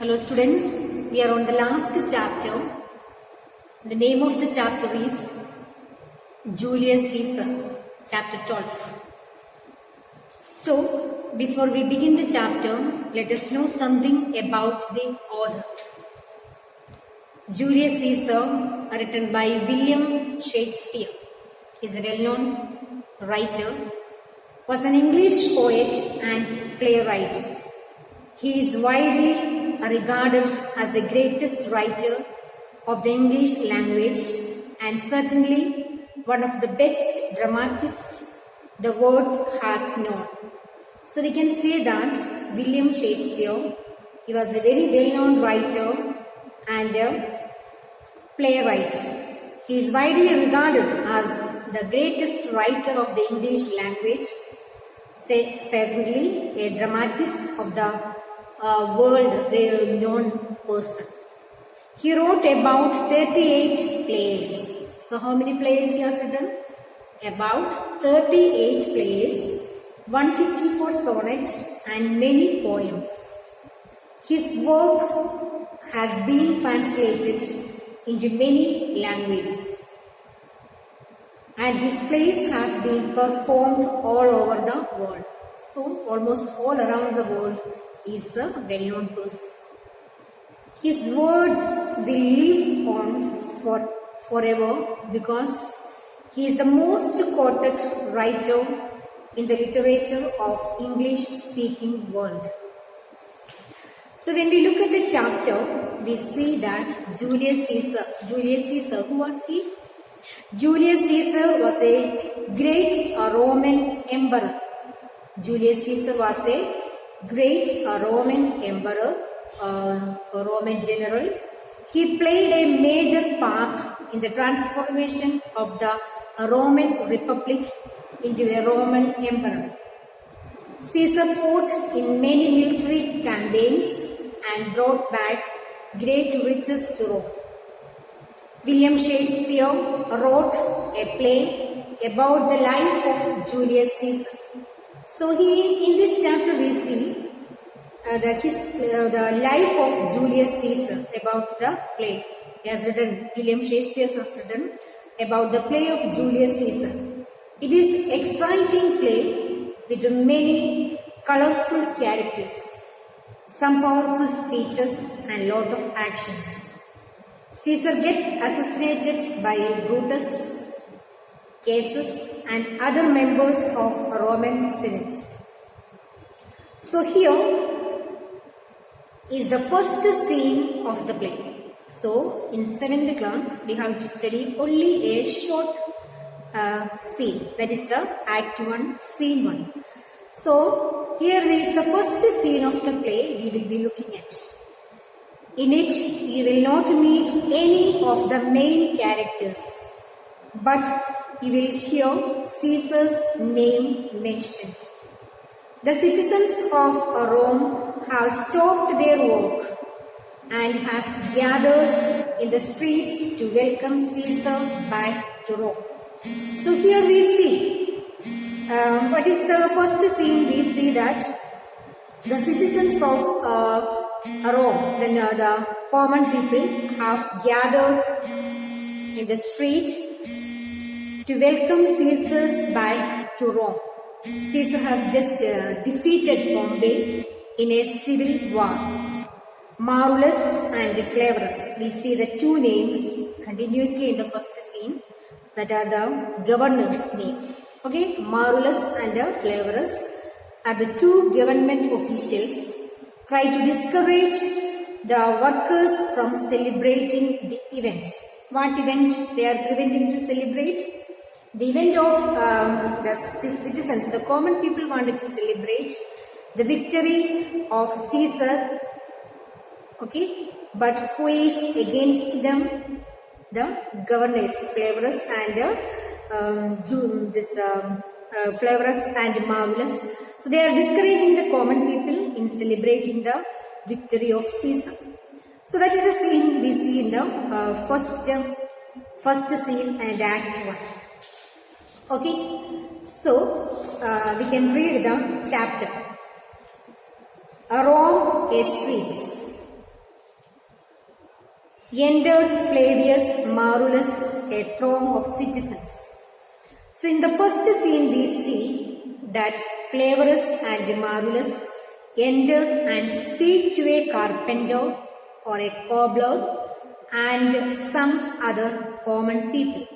Hello students, we are on the last chapter. The name of the chapter is Julius Caesar, chapter 12. So, before we begin the chapter, let us know something about the author. Julius Caesar, written by William Shakespeare, is a well-known writer, was an English poet and playwright. He is widely regarded as the greatest writer of the English language and certainly one of the best dramatists the world has known. So we can say that William Shakespeare, he was a very well-known writer and a playwright. He is widely regarded as the greatest writer of the English language, certainly a dramatist of the world known person. He wrote about 38 plays. So how many plays he has written? About 38 plays, 154 sonnets and many poems. His work has been translated into many languages and his plays have been performed all over the world. So almost all around the world is a well-known person. His words will live on forever because he is the most quoted writer in the literature of English-speaking world. So when we look at the chapter, we see that Julius Caesar, who was he? Julius Caesar was a great Roman emperor. Julius Caesar was a great Roman emperor, a Roman general. He played a major part in the transformation of the Roman Republic into a Roman emperor. Caesar fought in many military campaigns and brought back great riches to Rome. William Shakespeare wrote a play about the life of Julius Caesar. So in this chapter we see the life of Julius Caesar, about the play. He has written, William Shakespeare has written about the play of Julius Caesar. It is an exciting play with many colorful characters, some powerful speeches and lot of actions. Caesar gets assassinated by Brutus, Caesar and other members of Roman Senate. So here is the first scene of the play. So in 7th class we have to study only a short scene, that is the Act 1, Scene 1. So here is the first scene of the play we will be looking at. In it you will not meet any of the main characters, but you will hear Caesar's name mentioned. The citizens of Rome have stopped their work and has gathered in the streets to welcome Caesar back to Rome. So here we see, what is the first scene? We see that the citizens of Rome, the common people, have gathered in the street to welcome Caesar back to Rome. Caesar has just defeated Pompey in a civil war. Marullus and Flavorus, we see the two names continuously in the first scene, that are the governor's name. Okay, Marullus and Flavorus are the two government officials try to discourage the workers from celebrating the event. What event they are preventing to celebrate? The event of the citizens, the common people wanted to celebrate the victory of Caesar, okay, but who is against them? The governors, Flavorus and Flavorus and Marullus. So they are discouraging the common people in celebrating the victory of Caesar. So that is the scene we see in the first scene and Act 1. Okay, so we can read the chapter. Rome, a street. entered Flavius Marullus a throng of citizens. So in the first scene we see that Flavius and Marullus enter and speak to a carpenter or a cobbler and some other common people.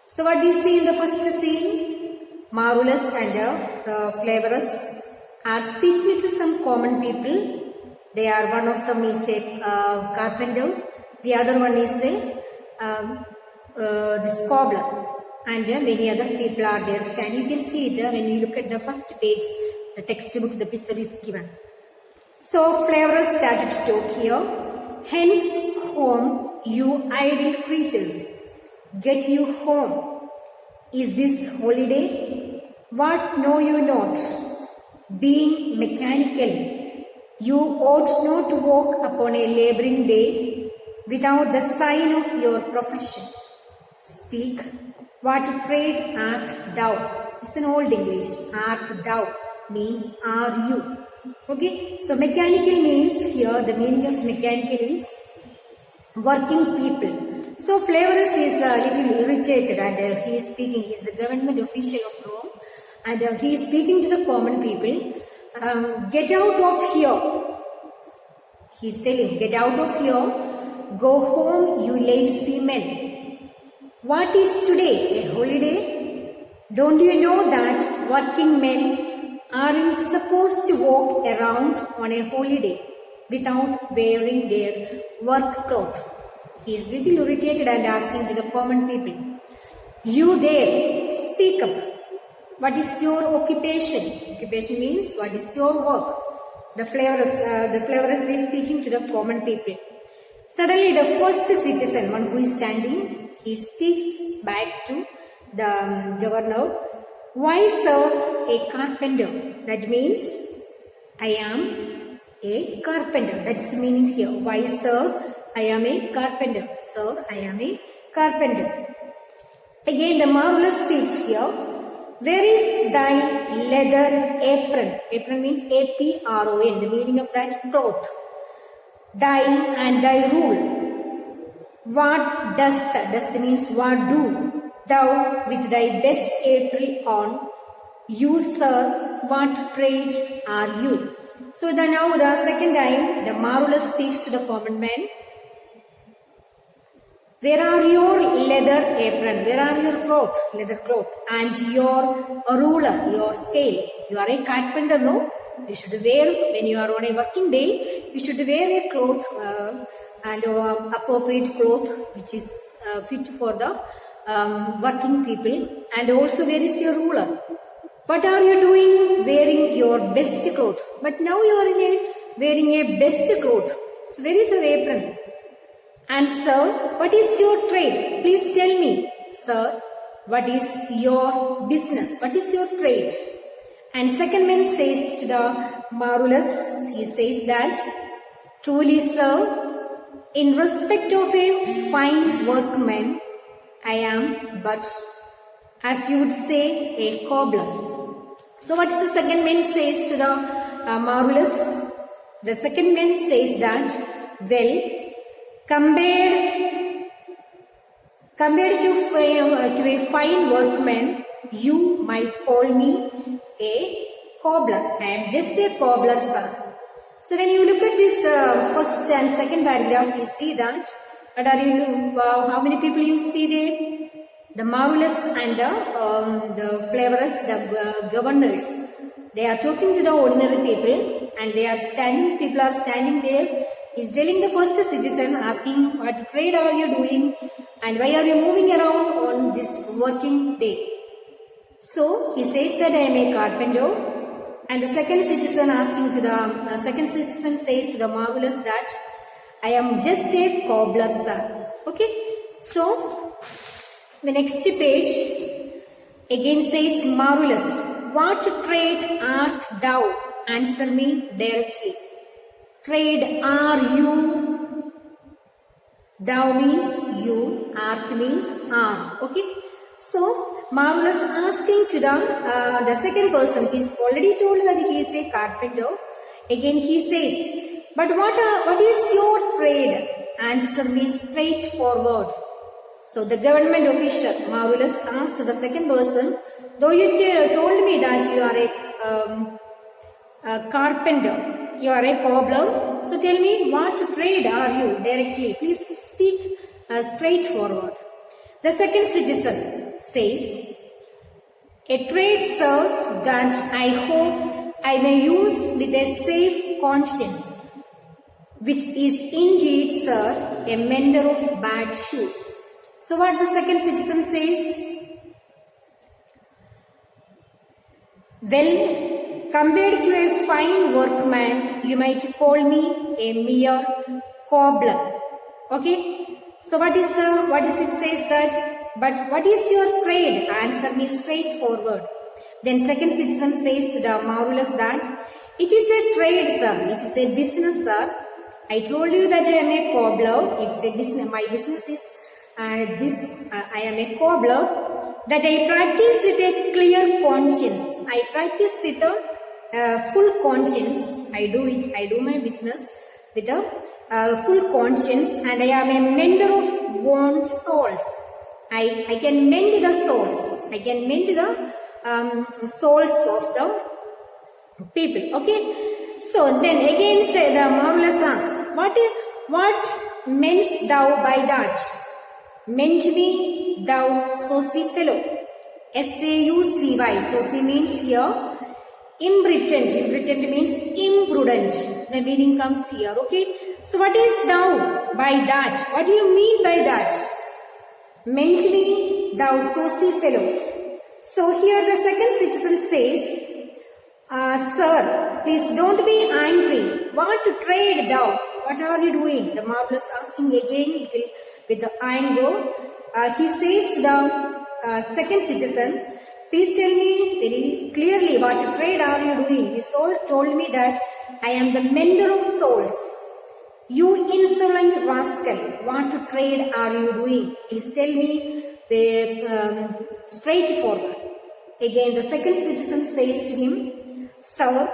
So what we see in the first scene, Marullus and Flavius are speaking to some common people. They are, one of them is a carpenter, the other one is a this cobbler, and many other people are there standing. You can see it when you look at the first page, the textbook, the picture is given. So Flavius started to talk here. Hence home, you idle creatures, get you home. Is this holiday? What know you not? Being mechanical, you ought not to walk upon a laboring day without the sign of your profession. Speak, what trade art thou? It's an old English. Art thou means are you. Okay, so mechanical means here, the meaning of mechanical is working people. So Flavius is a little irritated and he is speaking, he is the government official of Rome and he is speaking to the common people. Get out of here. He is telling, get out of here, go home you lazy men. What is today? A holiday? Don't you know that working men aren't supposed to walk around on a holiday without wearing their work cloth? He is little irritated and asking to the common people, you there, speak up. What is your occupation? Occupation means what is your work? The Flavius is speaking to the common people. Suddenly the first citizen, one who is standing, he speaks back to the governor. Why, sir, a carpenter? That means I am a carpenter. That's the meaning here. Why, sir, I am a carpenter. Sir, I am a carpenter. Again, the Marullus speaks here. Where is thy leather apron? Apron means A-P-R-O-N. The meaning of that cloth. Thy and thy rule. What dost? Dost means what do? Thou with thy best apparel on. You, sir, what trade are you? So now the second time the Marullus speaks to the common man. Where are your leather apron? Where are your cloth, leather cloth, and your ruler, your scale? You are a carpenter, no? You should wear, when you are on a working day, you should wear a cloth and appropriate cloth which is fit for the working people. And also, where is your ruler? What are you doing? Wearing your best cloth. But now you are wearing a best cloth. So where is your apron? And sir, what is your trade? Please tell me, sir, what is your business? What is your trade? And second man says to the Marullus, he says that, truly, sir, in respect of a fine workman, I am but, as you would say, a cobbler. So what is the second man says to the Marullus? The second man says that, well, compared to a fine workman, you might call me a cobbler. I am just a cobbler, sir. So when you look at this first and second paragraph, you see that, how many people you see there? The Marullus and the Flavius, the governors. They are talking to the ordinary people and they are standing, people are standing there. He's telling the first citizen, asking what trade are you doing and why are you moving around on this working day. So he says that I am a carpenter. And the second citizen says to the Marullus that I am just a cobbler, sir. Okay. So the next page again says Marullus, what trade art thou? Answer me directly. Trade are you? Thou means you, art means are. Okay. So Marullus asking to the second person, he's already told that he is a carpenter. Again he says, but what is your trade? answer me straightforward. So the government official, Marvelous, asked the second person, though you told me that you are a carpenter, you are a cobbler, so tell me what trade are you directly? Please speak straightforward. The second citizen says, a trade, sir, that I hope I may use with a safe conscience, which is indeed, sir, a mender of bad shoes. So what the second citizen says? Well, compared to a fine workman, you might call me a mere cobbler. Okay? So what is it says that? But what is your trade? Answer me straightforward. Then second citizen says to the Marvelous that it is a trade, sir. It is a business, sir. I told you that I am a cobbler. It's a business. My business is I am a cobbler. That I practice with a clear conscience. I practice with a full conscience. I do my business with a full conscience, and I am a mender of worn souls. I can mend the souls. I can mend the souls of the people. Okay. So then again say the Marvelous asks, what meanst thou by that? Mend me, thou saucy fellow. S-A-U-C-Y. Saucy means here imbritent. Imbritent means imprudent. The meaning comes here. Okay. So what is thou by that? What do you mean by that? Mend me, thou saucy fellow. So here the second citizen says, sir, please don't be angry. What trade thou? What are you doing? The Marvelous asking again with the anger. He says to the second citizen, please tell me very clearly what trade are you doing? You told me that I am the mender of souls. You insolent rascal, what trade are you doing? Please tell me straightforward. Again, the second citizen says to him, sir,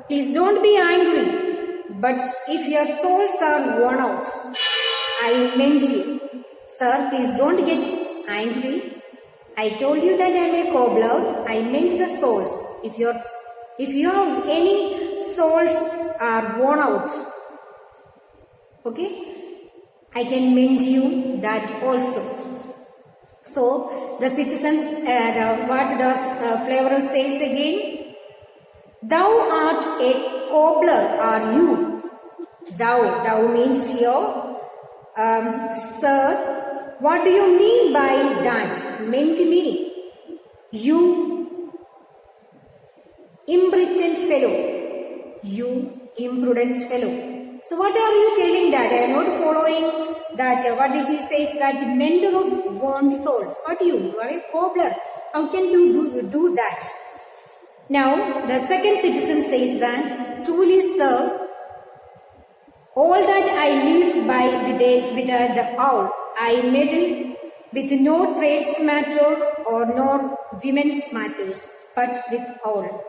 please don't be angry, but if your souls are worn out, I mend you. Sir, please don't get angry. I told you that I am a cobbler. I mend the souls. If you have any souls are worn out, okay, I can mend you that also. So the citizens, what the flavor says again, thou art a cobbler, are you? Thou means here, sir, what do you mean by that? Mend me, you imprudent fellow, you imprudent fellow. So what are you telling that? I am not following that. What he says that mender of worn souls. What you are a cobbler. How can you do that? Now the second citizen says that truly, sir, all that I live by with the owl, I meddle with no trades matter or nor women's matters, but with all.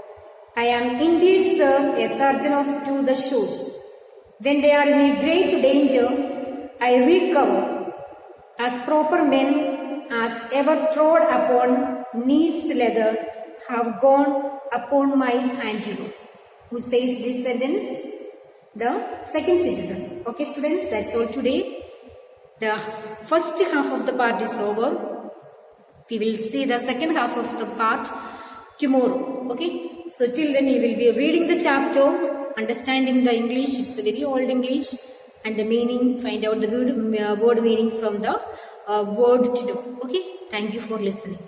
I am indeed, sir, a surgeon to the shoes. When they are in a great danger, I recover, as proper men as ever trod upon neat's leather have gone upon my handiwork. Who says this sentence? The second citizen. Okay, students, that's all today. The first half of the part is over. We will see the second half of the part tomorrow. Okay, so till then you will be reading the chapter, understanding the English. It's a very old English, and the meaning, find out the word meaning from the word to know. Okay, thank you for listening.